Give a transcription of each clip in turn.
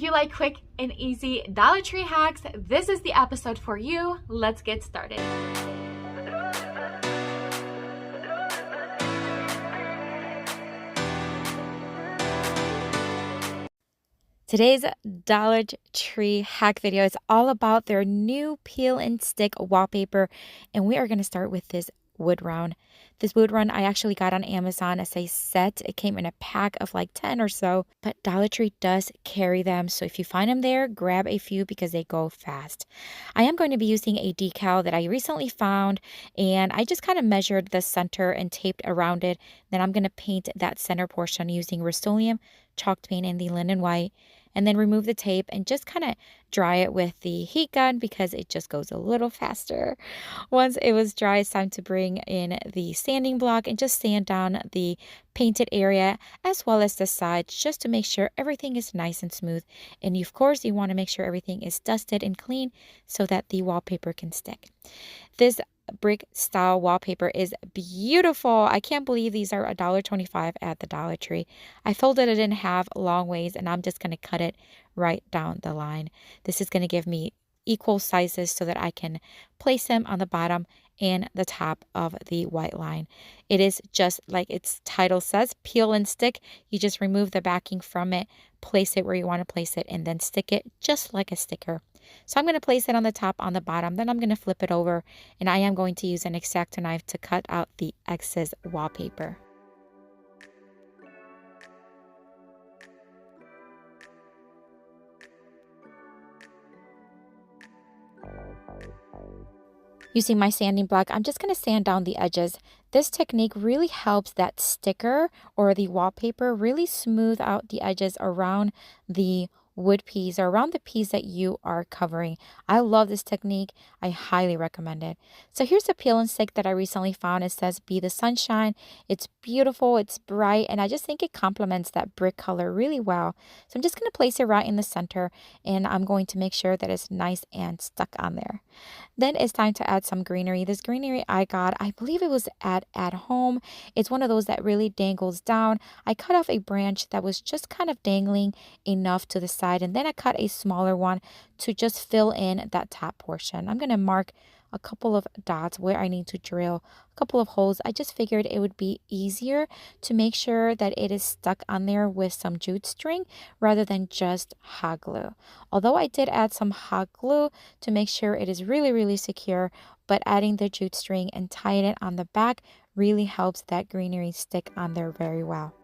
If you like quick and easy Dollar Tree hacks, this is the episode for you. Let's get started. Today's Dollar Tree hack video is all about their new peel and stick wallpaper, and we are going to start with this wood round. This wood round I actually got on Amazon as a set. It came in a pack of like 10 or so, but Dollar Tree does carry them. So if you find them there, grab a few because they go fast. I am going to be using a decal that I recently found, and I just kind of measured the center and taped around it. Then I'm going to paint that center portion using Rust-Oleum chalk paint in the linen white, and then remove the tape and just kind of dry it with the heat gun because it just goes a little faster. Once it was dry, it's time to bring in the sanding block and just sand down the painted area as well as the sides just to make sure everything is nice and smooth. And of course, you want to make sure everything is dusted and clean so that the wallpaper can stick. This brick style wallpaper is beautiful. I can't believe these are $1.25 at the Dollar Tree. I folded it in half long ways, and I'm just going to cut it right down the line. This is going to give me equal sizes so that I can place them on the bottom and the top of the white line. It is just like its title says, peel and stick. You just remove the backing from it, place it where you want to place it, and then stick it just like a sticker. So I'm going to place it on the top, on the bottom, then I'm going to flip it over, and I am going to use an X-Acto knife to cut out the excess wallpaper. Using my sanding block, I'm just going to sand down the edges. This technique really helps that sticker or the wallpaper really smooth out the edges around the wood piece or around the piece that you are covering. I love this technique. I highly recommend it. So here's a peel and stick that I recently found. It says Be the Sunshine. It's beautiful, it's bright, and I just think it complements that brick color really well. So I'm just going to place it right in the center, and I'm going to make sure that it's nice and stuck on there. Then it's time to add some greenery. This greenery I got, I believe it was at home. It's one of those that really dangles down. I cut off a branch that was just kind of dangling enough to the side, and then I cut a smaller one to just fill in that top portion. I'm going to mark a couple of dots where I need to drill a couple of holes. I just figured it would be easier to make sure that it is stuck on there with some jute string rather than just hot glue. Although I did add some hot glue to make sure it is really secure, but adding the jute string and tying it on the back really helps that greenery stick on there very well.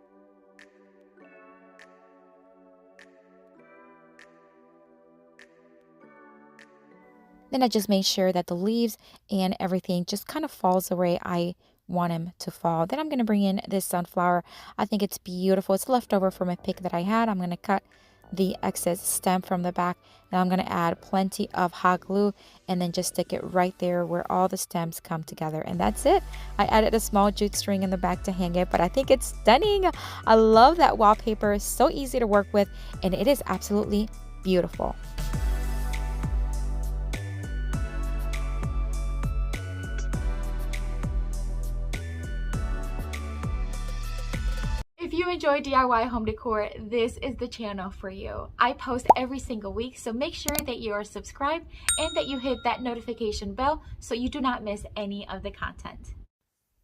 Then I just made sure that the leaves and everything just kind of falls the way I want them to fall. Then I'm going to bring in this sunflower. I think it's beautiful. It's leftover from a pick that I had. I'm going to cut the excess stem from the back. Now I'm going to add plenty of hot glue and then just stick it right there where all the stems come together. And that's it. I added a small jute string in the back to hang it, but I think it's stunning. I love that wallpaper. It's so easy to work with, and it is absolutely beautiful. If you enjoy DIY home decor, this is the channel for you. I post every single week, so make sure that you are subscribed and that you hit that notification bell so you do not miss any of the content.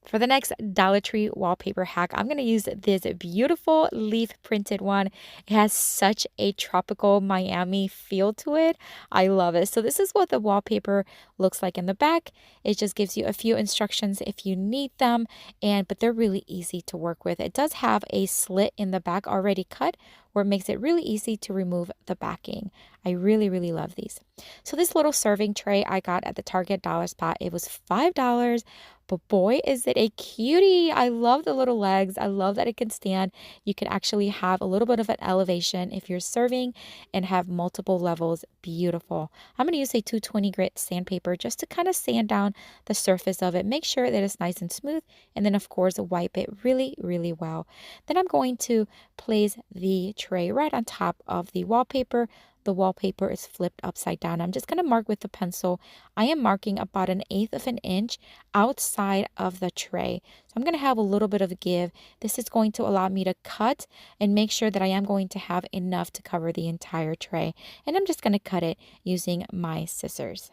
For the next Dollar Tree wallpaper hack, I'm going to use this beautiful leaf printed one. It has such a tropical Miami feel to it. I love it. So this is what the wallpaper looks like in the back. It just gives you a few instructions if you need them, but they're really easy to work with. It does have a slit in the back already cut where it makes it really easy to remove the backing. I really love these. So this little serving tray I got at the Target dollar spot. It was $5. But boy, is it a cutie. I love the little legs. I love that it can stand. You can actually have a little bit of an elevation if you're serving and have multiple levels. Beautiful. I'm going to use a 220 grit sandpaper just to kind of sand down the surface of it. Make sure that it's nice and smooth. And then, of course, wipe it really well. Then I'm going to place the tray right on top of the wallpaper, the wallpaper is flipped upside down. I'm just going to mark with the pencil. I am marking about 1/8 of an inch outside of the tray. So I'm going to have a little bit of a give. This is going to allow me to cut and make sure that I am going to have enough to cover the entire tray. And I'm just going to cut it using my scissors.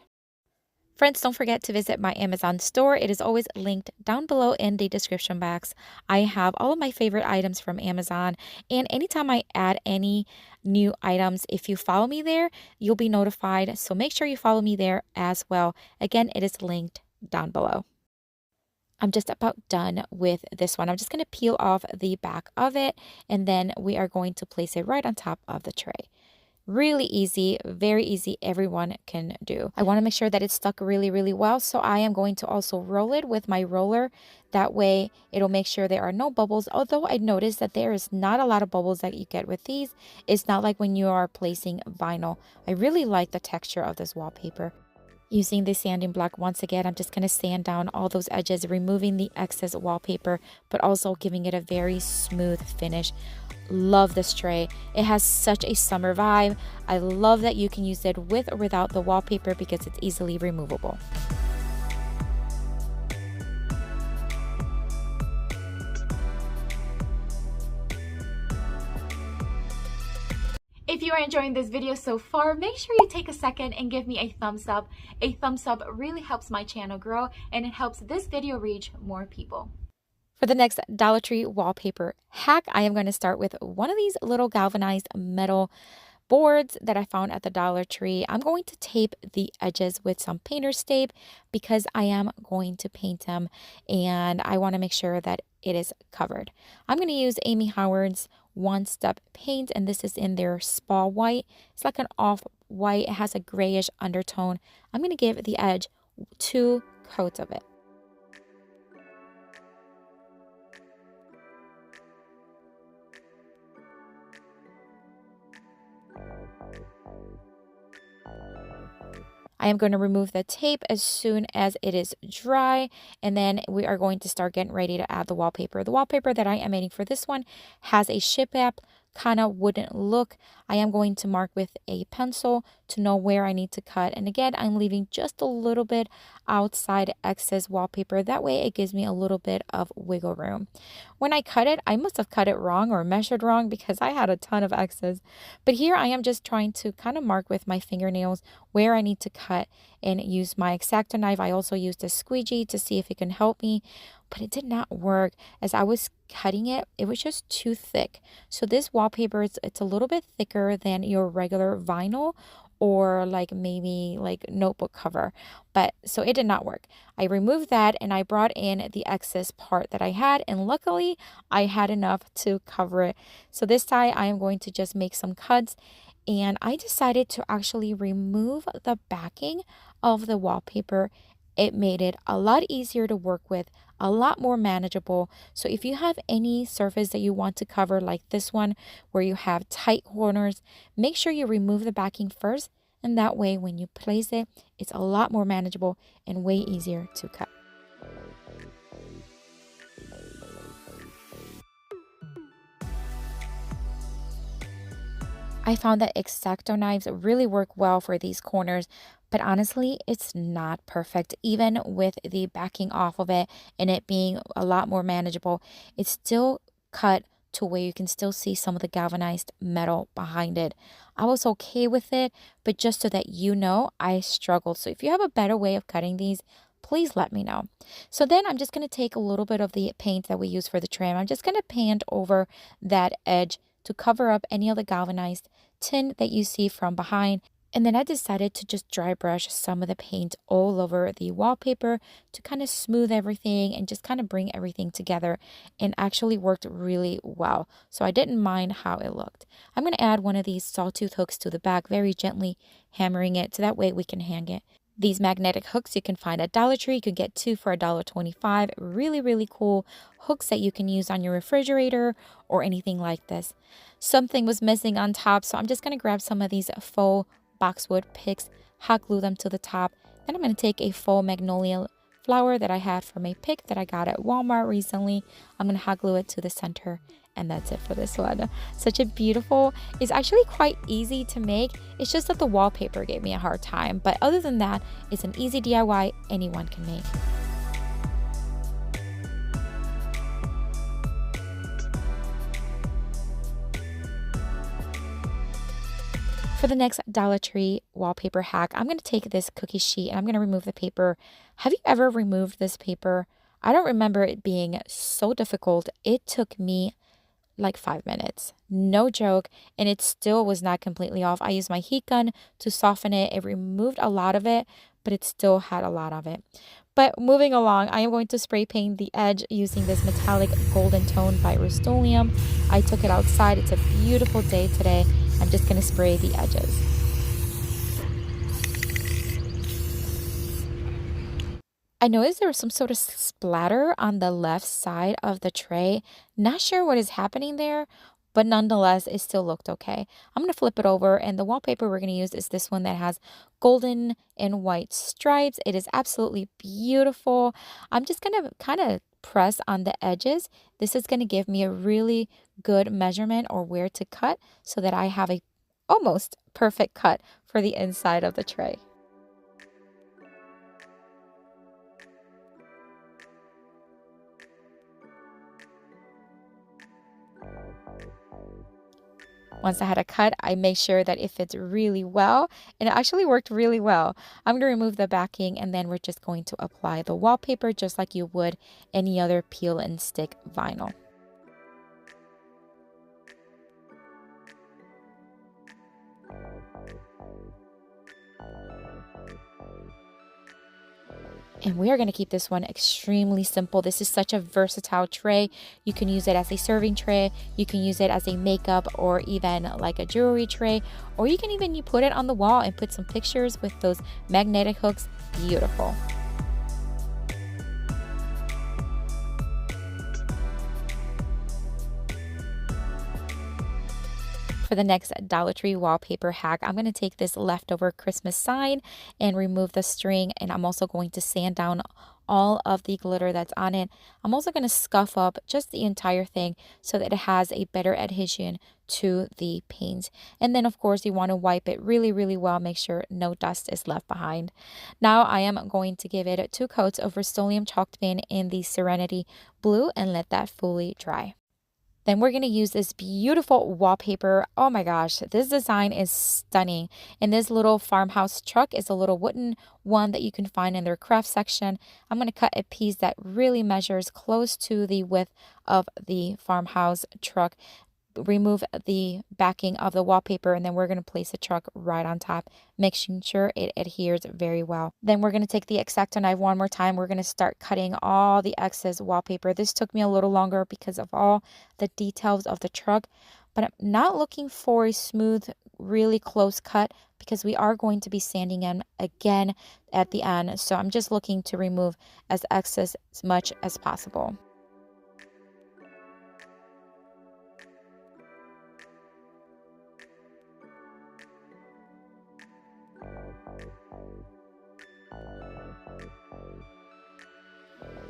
Friends, don't forget to visit my Amazon store. It is always linked down below in the description box. I have all of my favorite items from Amazon, and anytime I add any new items, if you follow me there, you'll be notified. So make sure you follow me there as well. Again, it is linked down below. I'm just about done with this one. I'm just going to peel off the back of it, and then we are going to place it right on top of the tray. Really easy, very easy, everyone can do. I want to make sure that it's stuck really, really well. So I am going to also roll it with my roller. That way it'll make sure there are no bubbles. Although I noticed that there is not a lot of bubbles that you get with these. It's not like when you are placing vinyl. I really like the texture of this wallpaper. Using the sanding block once again, I'm just going to sand down all those edges, removing the excess wallpaper, but also giving it a very smooth finish. Love this tray. It has such a summer vibe. I love that you can use it with or without the wallpaper because it's easily removable. If you are enjoying this video so far, make sure you take a second and give me a thumbs up. A thumbs up really helps my channel grow, and it helps this video reach more people. For the next Dollar Tree wallpaper hack, I am going to start with one of these little galvanized metal boards that I found at the Dollar Tree. I'm going to tape the edges with some painter's tape because I am going to paint them, and I want to make sure that it is covered. I'm going to use Amy Howard's One Step paint, and this is in their Spa White. It's like an off-white. It has a grayish undertone. I'm going to give the edge 2 coats of it. I am going to remove the tape as soon as it is dry, and then we are going to start getting ready to add the wallpaper. The wallpaper that I am adding for this one has a shiplap kind of wooden look. I am going to mark with a pencil to know where I need to cut. And again, I'm leaving just a little bit outside excess wallpaper. That way it gives me a little bit of wiggle room. When I cut it, I must have cut it wrong or measured wrong because I had a ton of excess. But here I am just trying to kind of mark with my fingernails where I need to cut and use my X-Acto knife. I also used a squeegee to see if it can help me, but it did not work. As I was cutting it, it was just too thick. So this wallpaper, it's a little bit thicker than your regular vinyl or like maybe like notebook cover, but so it did not work. I removed that and I brought in the excess part that I had, and luckily I had enough to cover it. So this side I am going to just make some cuts, and I decided to actually remove the backing of the wallpaper. It made it a lot easier to work with, a lot more manageable. So if you have any surface that you want to cover like this one where you have tight corners, make sure you remove the backing first, and that way when you place it, it's a lot more manageable and way easier to cut. I found that X-Acto knives really work well for these corners, but honestly, it's not perfect. Even with the backing off of it and it being a lot more manageable, it's still cut to where you can still see some of the galvanized metal behind it. I was okay with it, but just so that you know, I struggled. So if you have a better way of cutting these, please let me know. So then I'm just going to take a little bit of the paint that we use for the trim. I'm just going to paint over that edge to cover up any of the galvanized tin that you see from behind. And then I decided to just dry brush some of the paint all over the wallpaper to kind of smooth everything and just kind of bring everything together, and actually worked really well. So I didn't mind how it looked. I'm going to add one of these sawtooth hooks to the back, very gently hammering it so that way we can hang it. These magnetic hooks you can find at Dollar Tree. You can get 2 for $1.25. Really, really cool hooks that you can use on your refrigerator or anything like this. Something was missing on top, so I'm just going to grab some of these faux boxwood picks, hot glue them to the top. Then I'm going to take a faux magnolia flower that I had from a pick that I got at Walmart recently. I'm going to hot glue it to the center, and that's it for this one. Such a beautiful, it's actually quite easy to make. It's just that the wallpaper gave me a hard time. But other than that, it's an easy DIY anyone can make. For the next Dollar Tree wallpaper hack, I'm going to take this cookie sheet and I'm going to remove the paper. Have you ever removed this paper? I don't remember it being so difficult. It took me like 5 minutes, no joke, and it still was not completely off. I used my heat gun to soften it. It removed a lot of it, but it still had a lot of it. But moving along, I am going to spray paint the edge using this metallic golden tone by Rust-Oleum. I took it outside. It's a beautiful day today. I'm just going to spray the edges. I noticed there was some sort of splatter on the left side of the tray. Not sure what is happening there, but nonetheless, it still looked okay. I'm going to flip it over, and the wallpaper we're going to use is this one that has golden and white stripes. It is absolutely beautiful. I'm just going to kind of press on the edges. This is going to give me a really good measurement or where to cut so that I have a almost perfect cut for the inside of the tray. Once I had a cut, I make sure that it fits really well, and it actually worked really well. I'm going to remove the backing, and then we're just going to apply the wallpaper just like you would any other peel and stick vinyl. And we are going to keep this one extremely simple. This is such a versatile tray. You can use it as a serving tray. You can use it as a makeup or even like a jewelry tray. Or you can even put it on the wall and put some pictures with those magnetic hooks. Beautiful. For the next Dollar Tree wallpaper hack, I'm going to take this leftover Christmas sign and remove the string, and I'm also going to sand down all of the glitter that's on it. I'm also going to scuff up just the entire thing so that it has a better adhesion to the paint. And then of course you want to wipe it really well, make sure no dust is left behind. Now I am going to give it 2 coats of Rust-Oleum chalk paint in the Serenity Blue and let that fully dry. Then we're going to use this beautiful wallpaper. Oh my gosh, this design is stunning. And this little farmhouse truck is a little wooden one that you can find in their craft section. I'm going to cut a piece that really measures close to the width of the farmhouse truck. Remove the backing of the wallpaper, and then we're going to place the truck right on top, making sure it adheres very well. Then we're going to take the X-Acto knife one more time. We're going to start cutting all the excess wallpaper. This took me a little longer because of all the details of the truck, but I'm not looking for a smooth, really close cut because we are going to be sanding them again at the end. So I'm just looking to remove as excess as much as possible.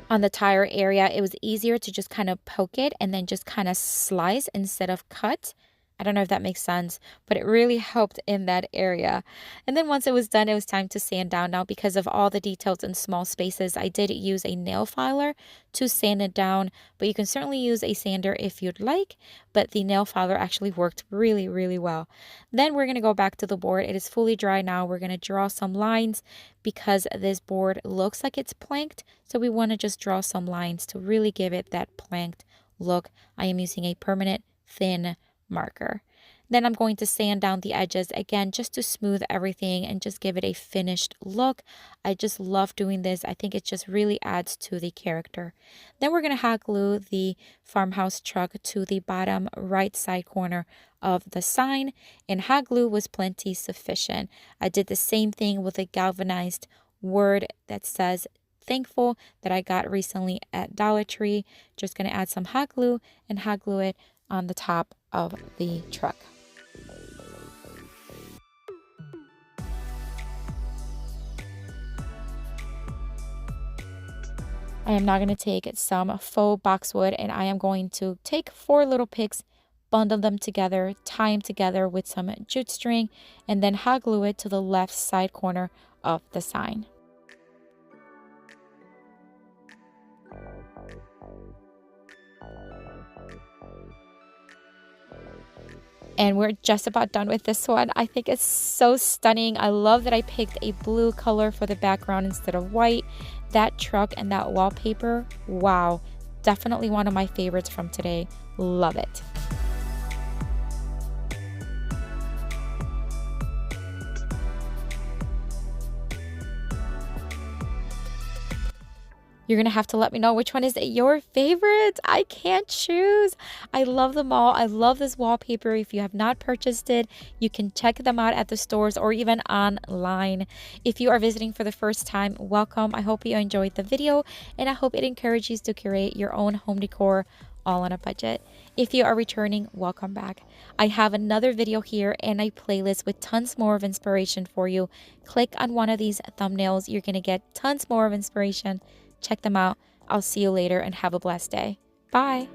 On the tire area, it was easier to just kind of poke it and then just kind of slice instead of cut. I don't know if that makes sense, but it really helped in that area. And then once it was done, it was time to sand down. Now, because of all the details in small spaces, I did use a nail filer to sand it down, but you can certainly use a sander if you'd like, but the nail filer actually worked really well. Then we're going to go back to the board. It is fully dry now. We're going to draw some lines because this board looks like it's planked, so we want to just draw some lines to really give it that planked look. I am using a permanent thin marker. Then I'm going to sand down the edges again just to smooth everything and just give it a finished look. I just love doing this. I think it just really adds to the character. Then we're going to hot glue the farmhouse truck to the bottom right side corner of the sign, and hot glue was plenty sufficient. I did the same thing with a galvanized word that says thankful that I got recently at Dollar Tree. Just going to add some hot glue and hot glue it on the top of the truck. I am now going to take some faux boxwood and I am going to take 4 little picks, bundle them together, tie them together with some jute string, and then hot glue it to the left side corner of the sign. And we're just about done with this one. I think it's so stunning. I love that I picked a blue color for the background instead of white. That truck and that wallpaper, wow, definitely one of my favorites from today. Love it. You're going to have to let me know which one is your favorite. I can't choose. I love them all. I love this wallpaper. If you have not purchased it, you can check them out at the stores or even online. If you are visiting for the first time, welcome. I hope you enjoyed the video and I hope it encourages you to create your own home decor all on a budget. If you are returning, welcome back. I have another video here and a playlist with tons more of inspiration for you. Click on one of these thumbnails. You're going to get tons more of inspiration. Check them out. I'll see you later and have a blessed day. Bye.